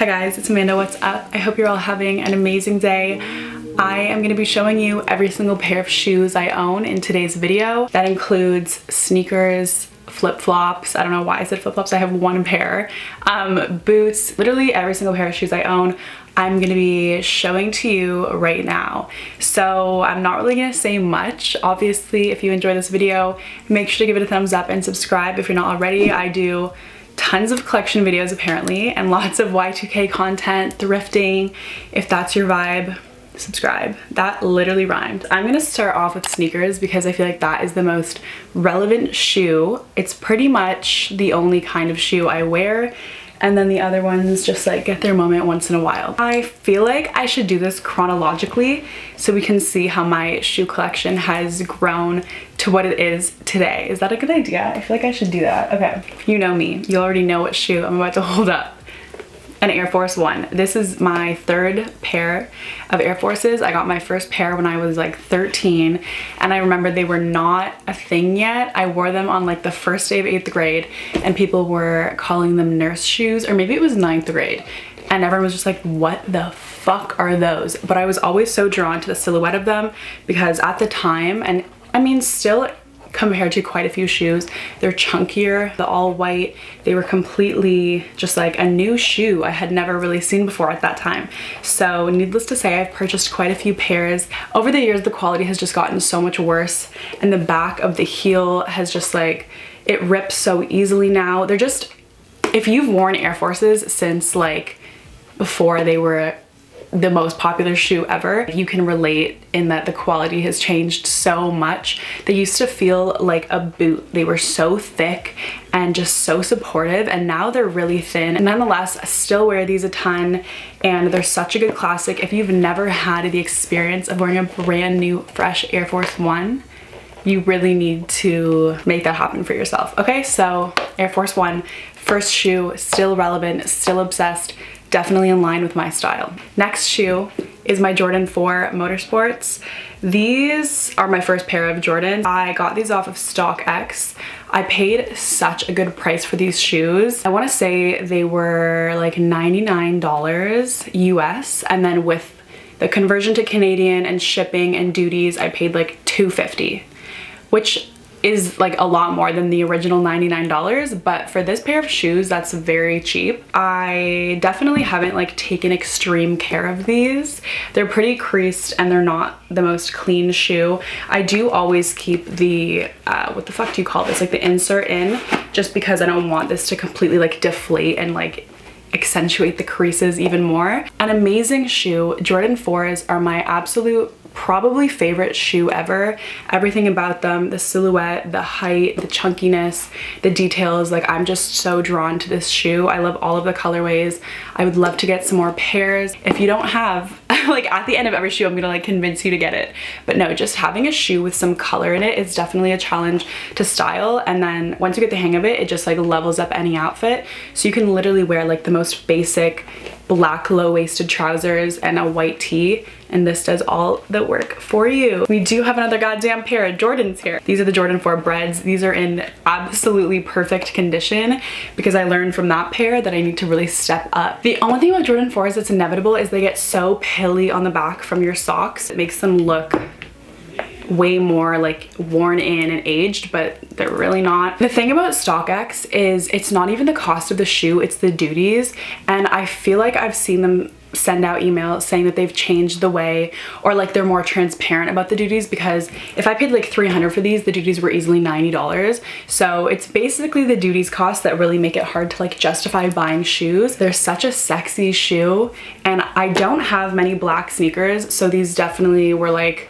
Hi guys, it's Amanda, what's up? I hope you're all having an amazing day. I am going to be showing you every single pair of shoes I own in today's video. That includes sneakers, flip-flops, I don't know why I said flip-flops, I have one pair, boots, literally every single pair of shoes I own. I'm going to be showing to you right now. So I'm not really going to say much. Obviously, if you enjoy this video, make sure to give it a thumbs up and subscribe if you're not already. I do tons of collection videos apparently and lots of Y2K content, thrifting. If that's your vibe, subscribe. That literally rhymed. I'm gonna start off with sneakers because I feel like that is the most relevant shoe. It's pretty much the only kind of shoe I wear, and then the other ones just like get their moment once in a while. I feel like I should do this chronologically so we can see how my shoe collection has grown to what it is today. Is that a good idea? I feel like I should do that. Okay, you know me. You already know what shoe I'm about to hold up. An Air Force One. This is my third pair of Air Forces. I got my first pair when I was like 13, and I remember they were not a thing yet. I wore them on like the first day of 8th grade and people were calling them nurse shoes, or maybe it was 9th grade. And everyone was just like, what the fuck are those? But I was always so drawn to the silhouette of them because at the time, and I mean still compared to quite a few shoes, they're chunkier, the all white. They were completely just like a new shoe I had never really seen before at that time. So needless to say, I've purchased quite a few pairs. Over the years, the quality has just gotten so much worse, and the back of the heel has just like, it rips so easily now. They're just, if you've worn Air Forces since like before they were the most popular shoe ever, you can relate in that the quality has changed so much. They used to feel like a boot. They were so thick and just so supportive, and now they're really thin. And nonetheless, I still wear these a ton, and they're such a good classic. If you've never had the experience of wearing a brand new fresh Air Force One, you really need to make that happen for yourself. Okay, so Air Force One, first shoe, still relevant, still obsessed, definitely in line with my style. Next shoe is my Jordan 4 Motorsports. These are my first pair of Jordans. I got these off of StockX. I paid such a good price for these shoes. I want to say they were like $99 US, and then with the conversion to Canadian and shipping and duties, I paid like $250, which is like a lot more than the original $99, but for this pair of shoes, that's very cheap. I definitely haven't like taken extreme care of these. They're pretty creased and they're not the most clean shoe. I do always keep the, what the fuck do you call this? Like the insert in, just because I don't want this to completely like deflate and like accentuate the creases even more. An amazing shoe. Jordan 4s are my absolute probably favorite shoe ever. Everything about them, the silhouette, the height, the chunkiness, the details, like I'm just so drawn to this shoe. I love all of the colorways. I would love to get some more pairs. If you don't have, like at the end of every shoe, I'm gonna like convince you to get it. But no, just having a shoe with some color in it is definitely a challenge to style. And then once you get the hang of it, it just like levels up any outfit. So you can literally wear like the most basic black low-waisted trousers and a white tee, and this does all the work for you. We do have another goddamn pair of Jordans here. These are the Jordan 4 Breads. These are in absolutely perfect condition because I learned from that pair that I need to really step up. The only thing about Jordan 4s that's inevitable is they get so pilly on the back from your socks. It makes them look way more like worn in and aged, but they're really not. The thing about StockX is it's not even the cost of the shoe, it's the duties. And I feel like I've seen them send out emails saying that they've changed the way, or like they're more transparent about the duties, because if I paid like $300 for these, the duties were easily $90. So it's basically the duties cost that really make it hard to like justify buying shoes. They're such a sexy shoe, and I don't have many black sneakers, so these definitely were like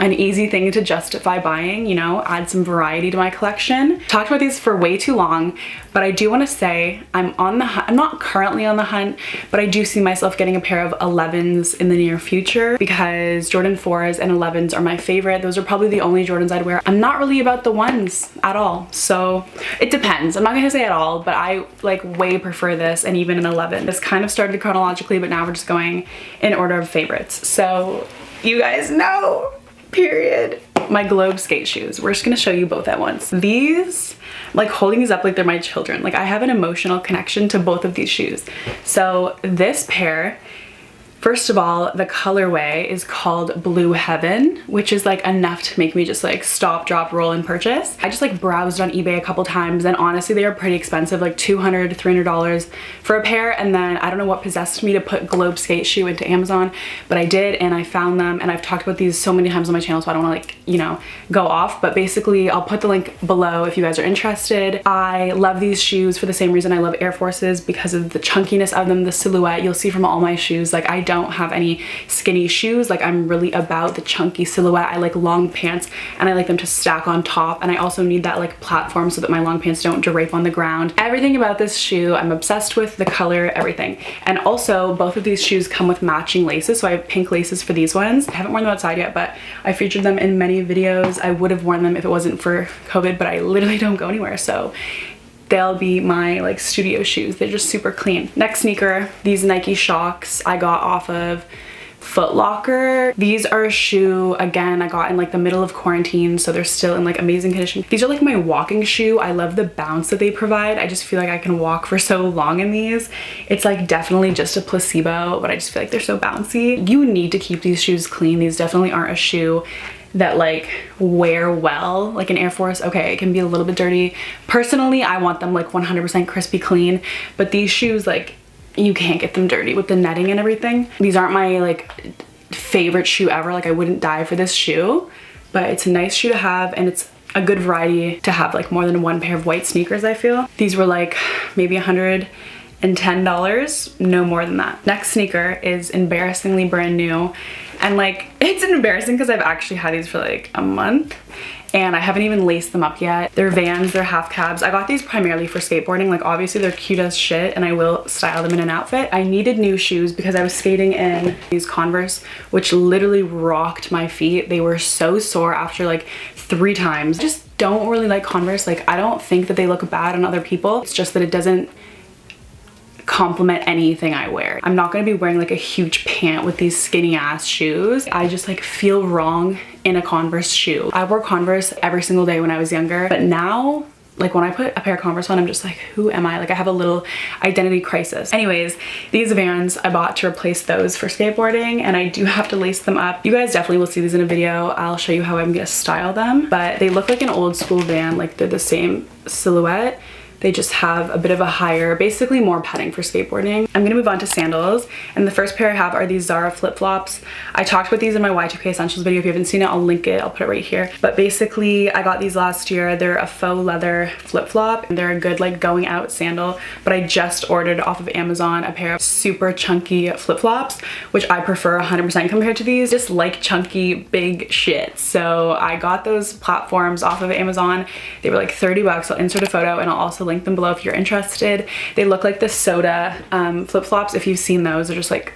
an easy thing to justify buying, you know, add some variety to my collection. Talked about these for way too long, but I do want to say I'm on the hunt. I'm not currently on the hunt, but I do see myself getting a pair of 11s in the near future because Jordan 4s and 11s are my favorite. Those are probably the only Jordans I'd wear. I'm not really about the ones at all, so it depends. I'm not gonna say at all, but I like way prefer this and even an 11. This kind of started chronologically, but now we're just going in order of favorites. So you guys know. Period. my globe skate shoes. We're just gonna show you both at once. These, like holding these up like they're my children. Like I have an emotional connection to both of these shoes. So this pair, first of all, the colorway is called Blue Heaven, which is like enough to make me just like stop, drop, roll, and purchase. I just like browsed on eBay a couple times, and honestly they are pretty expensive, like $200 to $300 for a pair. And then I don't know what possessed me to put globe skate shoe into Amazon, but I did, and I found them, and I've talked about these so many times on my channel, so I don't want to like, you know, go off, but basically I'll put the link below if you guys are interested. I love these shoes for the same reason I love Air Forces, because of the chunkiness of them, the silhouette. You'll see from all my shoes, like I don't have any skinny shoes. Like I'm really about the chunky silhouette. I like long pants, and I like them to stack on top, and I also need that like platform so that my long pants don't drape on the ground. Everything about this shoe I'm obsessed with, the color, everything. And also both of these shoes come with matching laces, so I have pink laces for these ones. I haven't worn them outside yet, but I featured them in many videos. I would have worn them if it wasn't for COVID, but I literally don't go anywhere, so they'll be my like studio shoes. They're just super clean. Next sneaker, these Nike Shox I got off of Foot Locker. These are a shoe, again, I got in like the middle of quarantine, so they're still in like amazing condition. These are like my walking shoe. I love the bounce that they provide. I just feel like I can walk for so long in these. It's like definitely just a placebo, but I just feel like they're so bouncy. You need to keep these shoes clean. These definitely aren't a shoe that like wear well. Like an Air Force, okay, it can be a little bit dirty. Personally, I want them like 100% crispy clean, but these shoes, like you can't get them dirty with the netting and everything. These aren't my like favorite shoe ever. Like I wouldn't die for this shoe, but it's a nice shoe to have, and it's a good variety to have like more than one pair of white sneakers, I feel. These were like maybe $110, no more than that. Next sneaker is embarrassingly brand new, and like it's embarrassing because I've actually had these for like a month and I haven't even laced them up yet. They're Vans, they're half cabs. I got these primarily for skateboarding. Like obviously they're cute as shit and I will style them in an outfit. I needed new shoes because I was skating in these Converse, which literally rocked my feet. They were so sore after like 3 times. I just don't really like Converse. Like I don't think that they look bad on other people. It's just that it doesn't complement anything I wear. I'm not gonna be wearing like a huge pant with these skinny ass shoes. I just like feel wrong in a Converse shoe. I wore Converse every single day when I was younger, but now like when I put a pair of Converse on, I'm just like, who am I? Like I have a little identity crisis. Anyways, these Vans I bought to replace those for skateboarding, and I do have to lace them up. You guys definitely will see these in a video. I'll show you how I'm gonna style them, but they look like an old school Van. Like they're the same silhouette. They just have a bit of a higher, basically more padding for skateboarding. I'm gonna move on to sandals, and the first pair I have are these Zara flip-flops. I talked about these in my Y2K Essentials video. If you haven't seen it, I'll link it, I'll put it right here. But basically, I got these last year. They're a faux leather flip-flop. They're a good like going out sandal, but I just ordered off of Amazon a pair of super chunky flip-flops, which I prefer 100% compared to these. Just like chunky, big shit. So I got those platforms off of Amazon. They were like 30 bucks. I'll insert a photo and I'll also link them below if you're interested. They look like the soda flip-flops. If you've seen those, they're just like,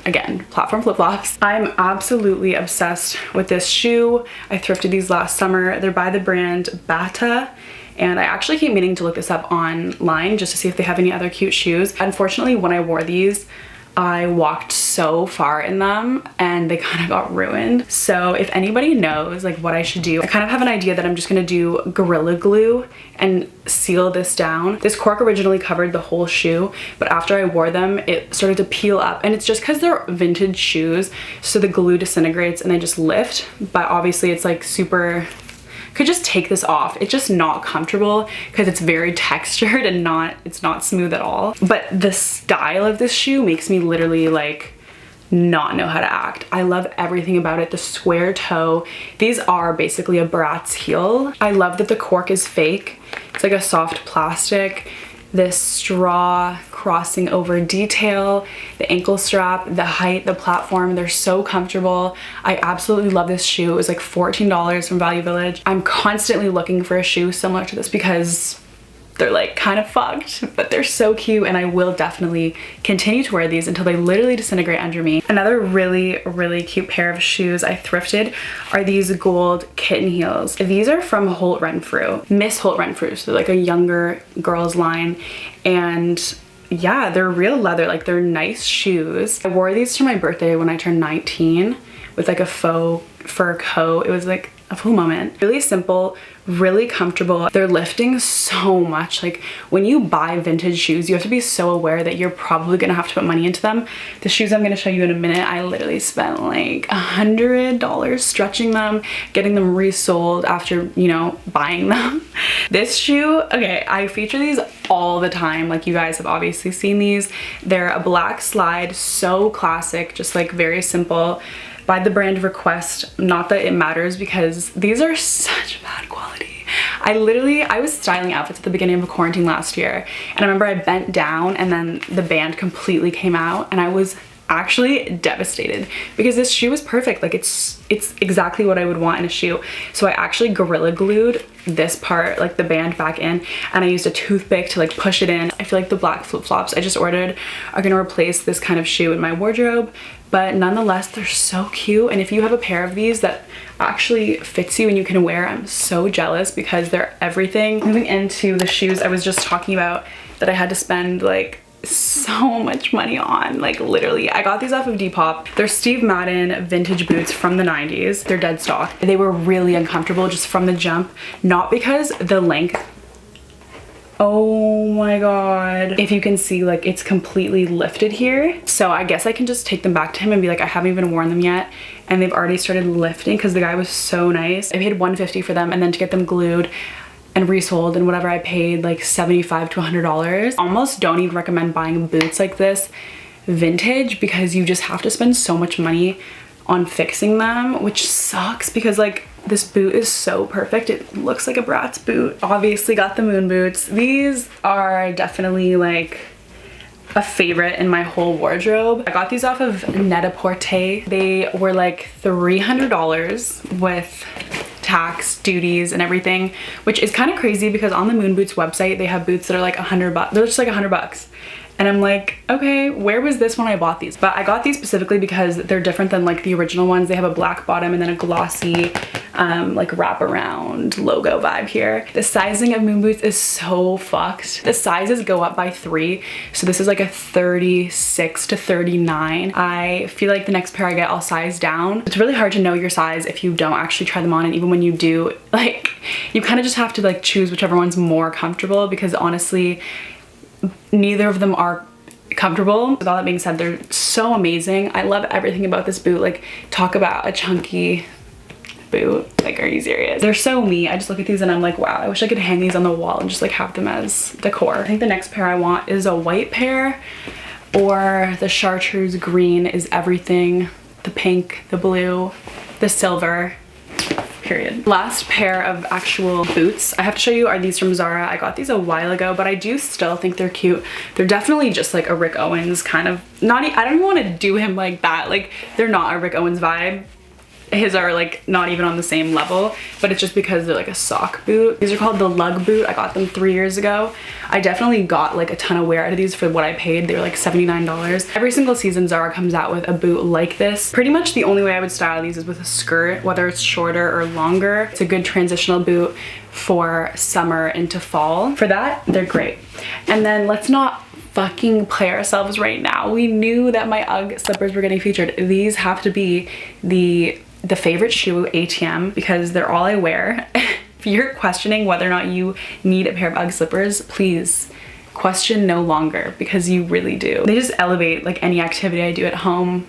again, platform flip-flops. I'm absolutely obsessed with this shoe. I thrifted these last summer. They're by the brand Bata, and I actually keep meaning to look this up online just to see if they have any other cute shoes. Unfortunately, when I wore these, I walked so far in them and they kind of got ruined. So if anybody knows like what I should do, I kind of have an idea that I'm just gonna do Gorilla Glue and seal this down. This cork originally covered the whole shoe, but after I wore them, it started to peel up, and it's just because they're vintage shoes, so the glue disintegrates and they just lift. But obviously it's like super, could just take this off. It's just not comfortable because it's very textured and it's not smooth at all. But the style of this shoe makes me literally like not know how to act. I love everything about it. The square toe. These are basically a Bratz heel. I love that the cork is fake. It's like a soft plastic. This straw crossing over detail, the ankle strap, the height, the platform, they're so comfortable. I absolutely love this shoe. It was like $14 from Value Village. I'm constantly looking for a shoe similar to this because they're like kind of fucked, but they're so cute, and I will definitely continue to wear these until they literally disintegrate under me. Another really, really cute pair of shoes I thrifted are these gold kitten heels. These are from Holt Renfrew, Miss Holt Renfrew, so like a younger girls line, and yeah, they're real leather, like they're nice shoes. I wore these to my birthday when I turned 19 with like a faux fur coat. It was like a full moment. Really simple, really comfortable. They're lifting so much. Like when you buy vintage shoes, you have to be so aware that you're probably gonna have to put money into them. The shoes I'm gonna show you in a minute, I literally spent like $100 stretching them, getting them resold after, you know, buying them. This shoe, okay, I feature these all the time. Like you guys have obviously seen these. They're a black slide, so classic, just like very simple. By the brand Request, not that it matters because these are such bad quality. I was styling outfits at the beginning of quarantine last year, and I remember I bent down and then the band completely came out, and I was actually devastated because this shoe is perfect. Like it's exactly what I would want in a shoe. So I actually Gorilla Glued this part, like the band, back in, and I used a toothpick to like push it in. I feel like the black flip-flops I just ordered are gonna replace this kind of shoe in my wardrobe, but nonetheless they're so cute. And if you have a pair of these that actually fits you and you can wear, I'm so jealous because they're everything. Moving into the shoes I was just talking about that I had to spend like so much money on, like literally. I got these off of Depop. They're Steve Madden vintage boots from the 90s. They're dead stock. They were really uncomfortable just from the jump, not because the length. Oh my god. If you can see, like it's completely lifted here. So I guess I can just take them back to him and be like, I haven't even worn them yet. And they've already started lifting because the guy was so nice. I paid $150 for them, and then to get them glued and resold and whatever, I paid like $75 to $100. Almost don't even recommend buying boots like this vintage because you just have to spend so much money on fixing them, which sucks because like this boot is so perfect. It looks like a Bratz boot. Obviously got the moon boots. These are definitely like a favorite in my whole wardrobe. I got these off of Net-a-Porter. They were like $300 with tax, duties, and everything, which is kind of crazy because on the Moon Boots website they have boots that are like $100. They're just like $100. And I'm like, okay, where was this when I bought these? But I got these specifically because they're different than like the original ones. They have a black bottom and then a glossy like wraparound logo vibe here. The sizing of moon boots is so fucked. The sizes go up by 3. So this is like a 36 to 39. I feel like the next pair I get, I'll size down. It's really hard to know your size if you don't actually try them on. And even when you do, like you kind of just have to like choose whichever one's more comfortable because honestly, neither of them are comfortable. With all that being said, they're so amazing. I love everything about this boot. Like talk about a chunky boot. Like, are you serious? They're so me. I just look at these and I'm like, wow, I wish I could hang these on the wall and just like have them as decor. I think the next pair I want is a white pair, or the chartreuse green is everything. The pink, the blue, the silver. Period. Last pair of actual boots I have to show you are these from Zara. I got these a while ago, but I do still think they're cute. They're definitely just like a Rick Owens kind of, I don't even want to do him like that. Like they're not a Rick Owens vibe. His are like not even on the same level, but it's just because they're like a sock boot. These are called the Lug boot. I got them 3 years ago. I definitely got like a ton of wear out of these for what I paid. They were like $79. Every single season Zara comes out with a boot like this. Pretty much the only way I would style these is with a skirt, whether it's shorter or longer. It's a good transitional boot for summer into fall. For that, they're great. And then let's not fucking play ourselves right now. We knew that my UGG slippers were getting featured. These have to be the favorite shoe ATM because they're all I wear. If you're questioning whether or not you need a pair of UGG slippers, please question no longer because you really do. They just elevate like any activity I do at home.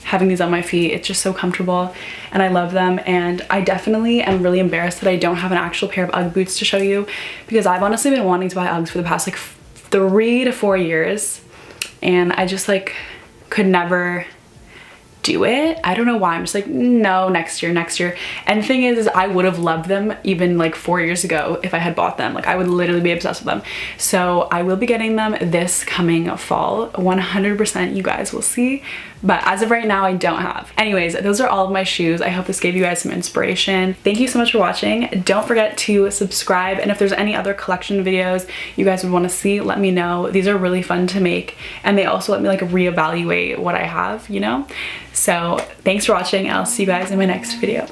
Having these on my feet, it's just so comfortable and I love them. And I definitely am really embarrassed that I don't have an actual pair of UGG boots to show you because I've honestly been wanting to buy UGGs for the past like 3 to 4 years and I just like could never do it. I don't know why. I'm just like, no, next year. And the thing is I would have loved them even like 4 years ago if I had bought them. Like I would literally be obsessed with them. So I will be getting them this coming fall. 100% you guys will see. But as of right now, I don't have. Anyways, those are all of my shoes. I hope this gave you guys some inspiration. Thank you so much for watching. Don't forget to subscribe. And if there's any other collection videos you guys would want to see, let me know. These are really fun to make. And they also let me like reevaluate what I have, you know? So thanks for watching. I'll see you guys in my next video.